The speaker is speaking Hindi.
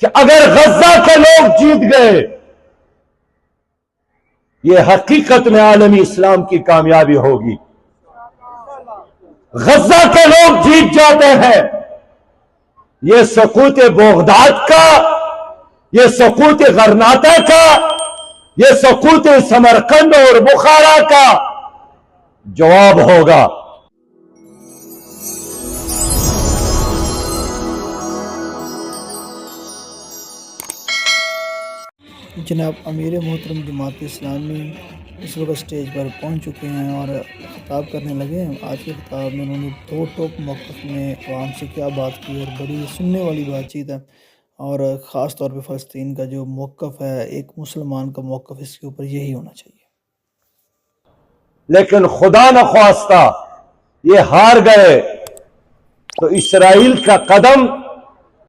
कि अगर गजा के लोग जीत गए, ये हकीकत में आलमी इस्लाम की कामयाबी होगी। गजा के लोग जीत जाते हैं, ये सकूत बोगदाद का, ये सकूत गरनाता का, ये सकूत समरकंद और बुखारा का जवाब होगा। जनाब अमीर मोहतरम जमात इस्लामी इस वक्त स्टेज पर पहुंच चुके हैं और ख़िताब करने लगे हैं। आज के ख़िताब में उन्होंने दो टॉप मौक़िफ़ में अवाम से क्या बात की और बड़ी सुनने वाली बातचीत है। और ख़ास तौर पे फ़लस्तीन का जो मौक़िफ़ है, एक मुसलमान का मौक़िफ़, इसके ऊपर यही होना चाहिए। लेकिन खुदा न ख्वास्ता ये हार गए तो इसराइल का कदम